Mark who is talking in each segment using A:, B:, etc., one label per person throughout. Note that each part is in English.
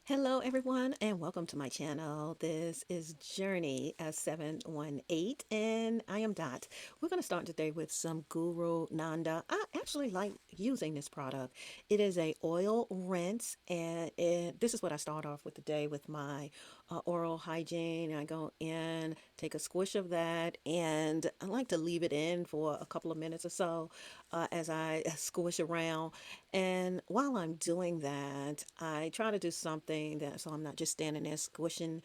A: Hello, everyone, and welcome to my channel. This is Journey 718, and I am Dot. We're going to start today with some Guru Nanda. I actually like using this product. It is a oil rinse, and this is what I start off with the day with my oral hygiene. I go in, take a squish of that, and I like to leave it in for a couple of minutes or so as I squish around. And while I'm doing that, I try to do something that so I'm not just standing there squishing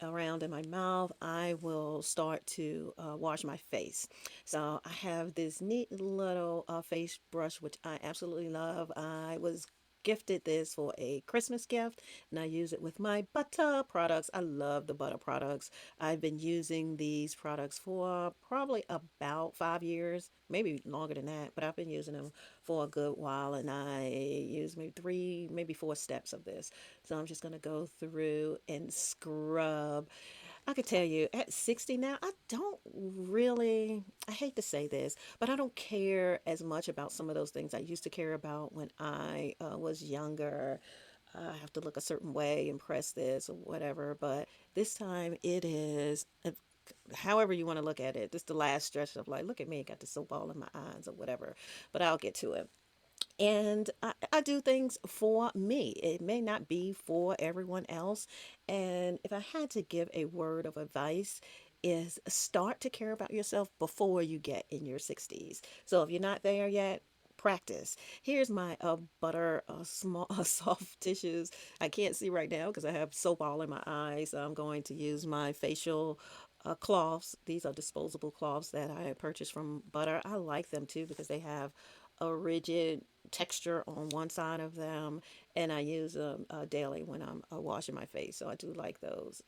A: around in my mouth. I will start to wash my face. So I have this neat little face brush, which I absolutely love. I was gifted this for a Christmas gift, and I use it with my butter products. I love the butter products. I've been using these products for probably about 5 years, maybe longer than that, but I've been using them for a good while, and I use maybe three, maybe four steps of this. So I'm just going to go through and scrub. I could tell you at 60 now, I don't really, I hate to say this, but I don't care as much about some of those things I used to care about when I was younger. I have to look a certain way, impress this or whatever. But this time it is, however you want to look at it, just the last stretch of like, look at me, got the soap all in my eyes or whatever. But I'll get to it. And I do things for me. It may not be for everyone else. And if I had to give a word of advice, is start to care about yourself before you get in your 60s. So if you're not there yet, practice. Here's my butter small soft tissues. I can't see right now because I have soap all in my eyes. So I'm going to use my facial cloths. These are disposable cloths that I purchased from Butter. I like them too because they have a rigid texture on one side of them, and I use them daily when I'm washing my face. So I do like those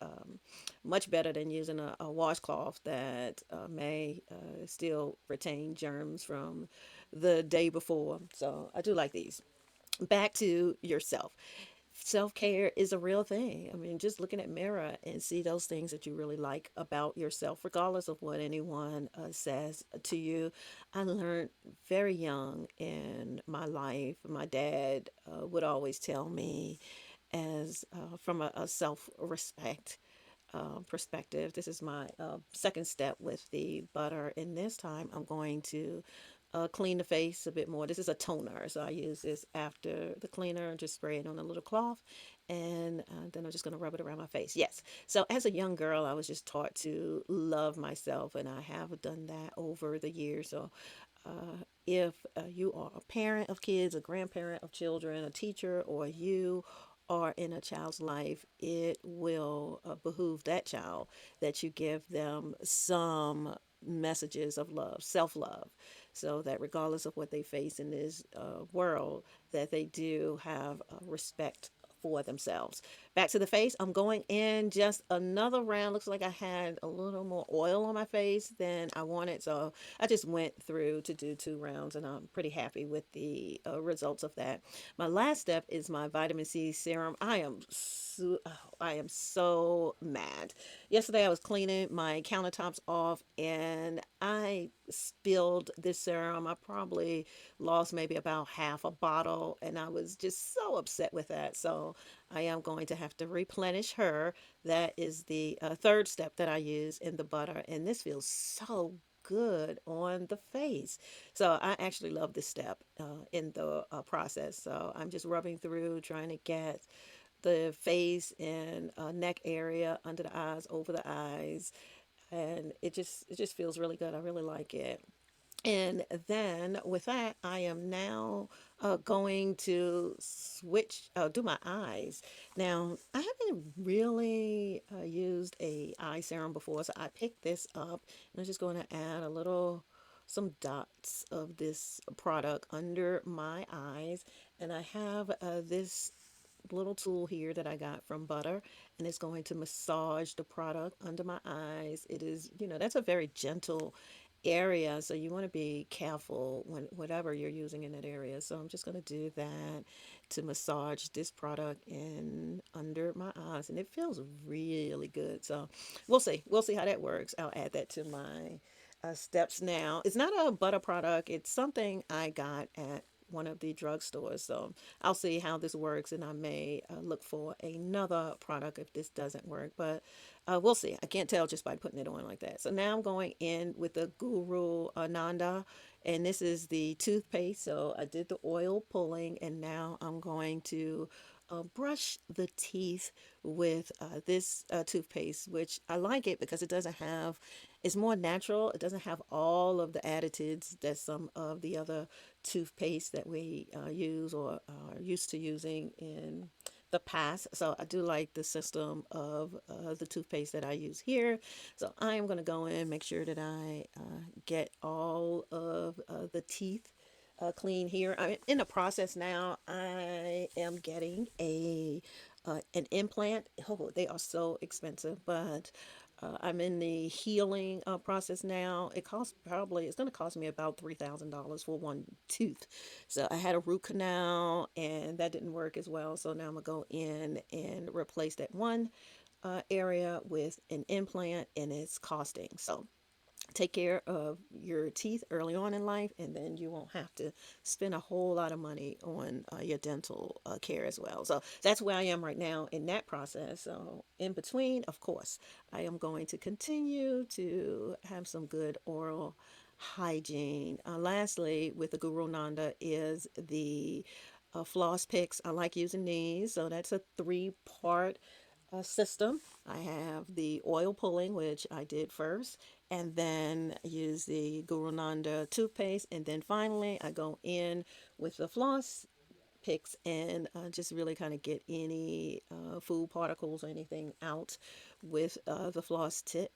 A: much better than using a washcloth that may still retain germs from the day before. So I do like these. Back to yourself. Self-care is a real thing. I mean, just looking at mirror and see those things that you really like about yourself, regardless of what anyone says to you. I learned very young in my life. My dad would always tell me, as from a self-respect perspective. This is my second step with the butter, and this time I'm going to clean the face a bit more. This is a toner, so I use this after the cleaner and just spray it on a little cloth, and then I'm just going to rub it around my face. Yes. So as a young girl, I was just taught to love myself, and I have done that over the years. So if you are a parent of kids, a grandparent of children, a teacher, or you are in a child's life, it will behoove that child that you give them some messages of love, self-love, so that regardless of what they face in this world, that they do have respect for themselves. Back to the face, I'm going in just another round. Looks like I had a little more oil on my face than I wanted, so I just went through to do 2 rounds, and I'm pretty happy with the results of that. My last step is my vitamin C serum. I am so mad. Yesterday I was cleaning my countertops off, and I spilled this serum. I probably lost maybe about half a bottle, and I was just so upset with that. So I am going to have to replenish her. That is the third step that I use in the butter, and this feels so good on the face. So I actually love this step in the process. So I'm just rubbing through, trying to get the face and neck area, under the eyes, over the eyes, and it just feels really good. I really like it. And then with that, I am now going to do my eyes. Now, I haven't really used a eye serum before, so I picked this up, and I'm just going to add some dots of this product under my eyes. And I have this little tool here that I got from Butter, and it's going to massage the product under my eyes. It is, that's a very gentle area, so you want to be careful when whatever you're using in that area. So I'm just going to do that to massage this product in under my eyes, and it feels really good. So we'll see how that works. I'll add that to my steps. Now, it's not a butter product. It's something I got at one of the drugstores. So I'll see how this works, and I may look for another product if this doesn't work. But we'll see. I can't tell just by putting it on like that. So now I'm going in with the Guru Ananda, and this is the toothpaste. So I did the oil pulling, and now I'm going to brush the teeth with this toothpaste, which I like it because it doesn't have, it's more natural. It doesn't have all of the additives that some of the other toothpaste that we use or are used to using in the past. So I do like the system of the toothpaste that I use here. So I am going to go in, make sure that I get all of the teeth clean here. I'm in the process now. I am getting a an implant. Oh, they are so expensive, but I'm in the healing process now. It's going to cost me about $3,000 for one tooth. So I had a root canal and that didn't work as well. So now I'm going to go in and replace that one area with an implant, and it's costing. So take care of your teeth early on in life, and then you won't have to spend a whole lot of money on your dental care as well. So that's where I am right now in that process. So in between, of course, I am going to continue to have some good oral hygiene. Lastly, with the Guru Nanda is the floss picks. I like using these. So that's a three-part system. I have the oil pulling, which I did first, and then use the Guru Nanda toothpaste, and then finally I go in with the floss picks and just really kind of get any food particles or anything out with the floss tip.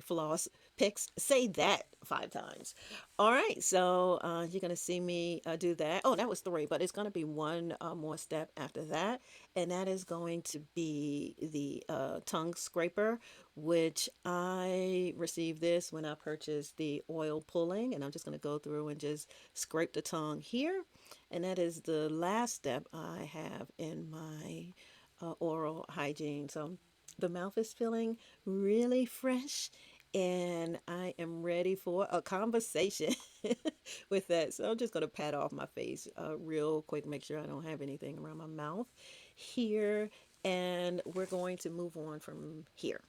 A: Floss picks. Say that 5 times. All right, so you're gonna see me do that. Oh, that was three, but it's gonna be one more step after that, and that is going to be the tongue scraper, which I received this when I purchased the oil pulling, and I'm just gonna go through and just scrape the tongue here, and that is the last step I have in my oral hygiene. So the mouth is feeling really fresh, and I am ready for a conversation with that. So I'm just going to pat off my face real quick, make sure I don't have anything around my mouth here, and we're going to move on from here.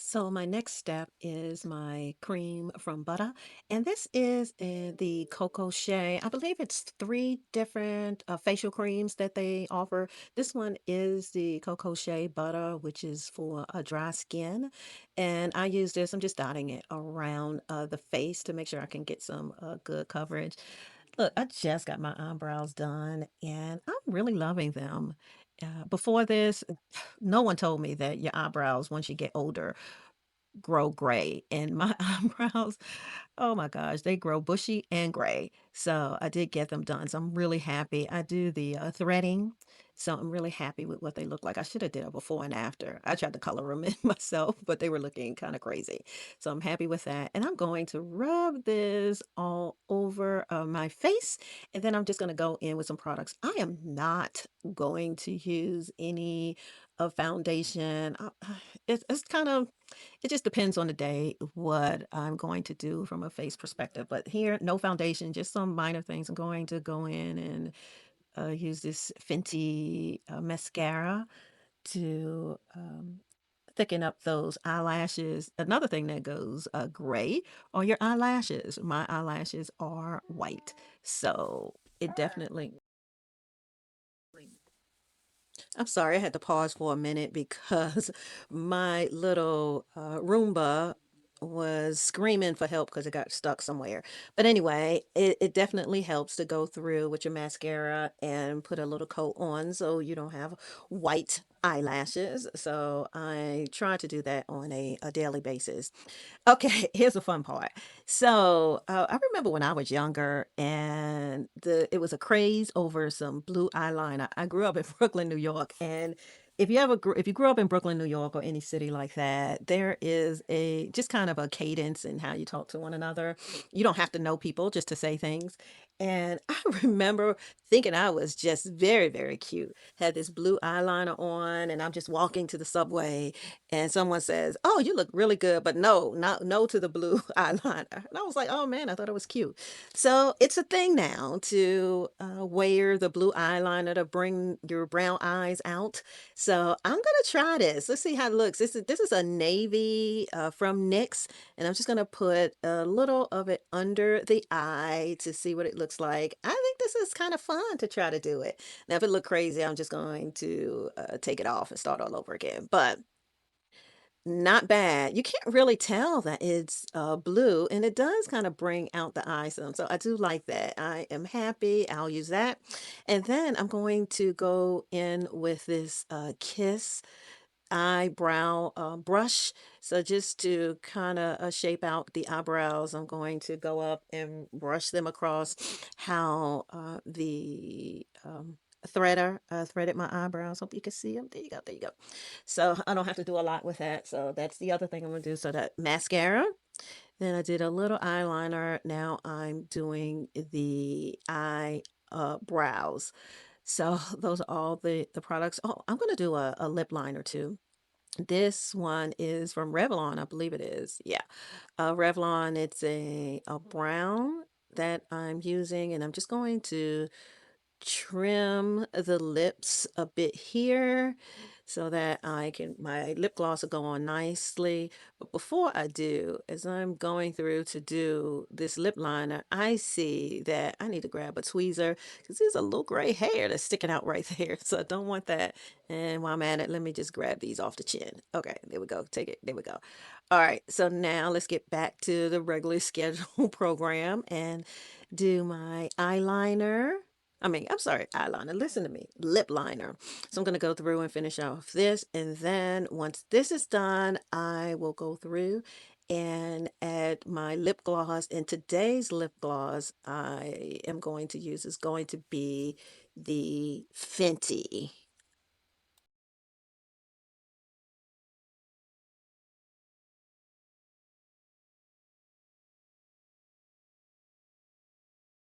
A: So my next step is my cream from Butter, and this is the Coco Shea. I believe it's three different facial creams that they offer. This one is the Coco Shea Butter, which is for dry skin, and I use this. I'm just dotting it around the face to make sure I can get some good coverage. Look, I just got my eyebrows done, and I'm really loving them. Before this, no one told me that your eyebrows, once you get older, grow gray, and my eyebrows, oh my gosh, they grow bushy and gray. So I did get them done. So I'm really happy. I do the threading. So I'm really happy with what they look like. I should have did a before and after. I tried to color them in myself, but they were looking kind of crazy. So I'm happy with that. And I'm going to rub this all over my face. And then I'm just going to go in with some products. I am not going to use any foundation. It's kind of, it just depends on the day what I'm going to do from a face perspective. But here, no foundation, just some minor things. I'm going to go in and use this Fenty mascara to thicken up those eyelashes. Another thing that goes gray are your eyelashes. My eyelashes are white. So it definitely, I'm sorry, I had to pause for a minute because my little Roomba was screaming for help because it got stuck somewhere. But anyway, it definitely helps to go through with your mascara and put a little coat on so you don't have white eyelashes. So I try to do that on a daily basis. Okay, here's the fun part. So I remember when I was younger, and it was a craze over some blue eyeliner. I grew up in Brooklyn, New York, and if you grew up in Brooklyn, New York, or any city like that, there is a just kind of a cadence in how you talk to one another. You don't have to know people just to say things. And I remember thinking I was just very, very cute. Had this blue eyeliner on, and I'm just walking to the subway, and someone says, "Oh, you look really good," but no, not no to the blue eyeliner. And I was like, "Oh man, I thought it was cute." So it's a thing now to wear the blue eyeliner to bring your brown eyes out. So I'm gonna try this. Let's see how it looks. This is a navy from NYX, and I'm just going to put a little of it under the eye to see what it looks like. I think this is kind of fun to try to do it. Now, if it look crazy, I'm just going to take it off and start all over again. But not bad. You can't really tell that it's blue, and it does kind of bring out the eye some. So I do like that. I am happy. I'll use that. And then I'm going to go in with this Kiss eyebrow brush. So just to kind of shape out the eyebrows, I'm going to go up and brush them across how the threader threaded my eyebrows. Hope you can see them. There you go. There you go. So I don't have to do a lot with that. So that's the other thing I'm going to do. So that mascara. Then I did a little eyeliner. Now I'm doing the eye brows. So those are all the products. Oh, I'm going to do a lip liner too. This one is from Revlon, I believe it is. Yeah, Revlon. It's a brown that I'm using, and I'm just going to trim the lips a bit here so that my lip gloss will go on nicely. But before I do, as I'm going through to do this lip liner, I see that I need to grab a tweezer because there's a little gray hair that's sticking out right there. So I don't want that. And while I'm at it, let me just grab these off the chin. Okay, there we go. Take it. There we go. All right, so now let's get back to the regularly scheduled program and do my eyeliner. I'm sorry, eyeliner. Listen to me, lip liner. So I'm going to go through and finish off this. And then once this is done, I will go through and add my lip gloss. And today's lip gloss I am going to use is going to be the Fenty.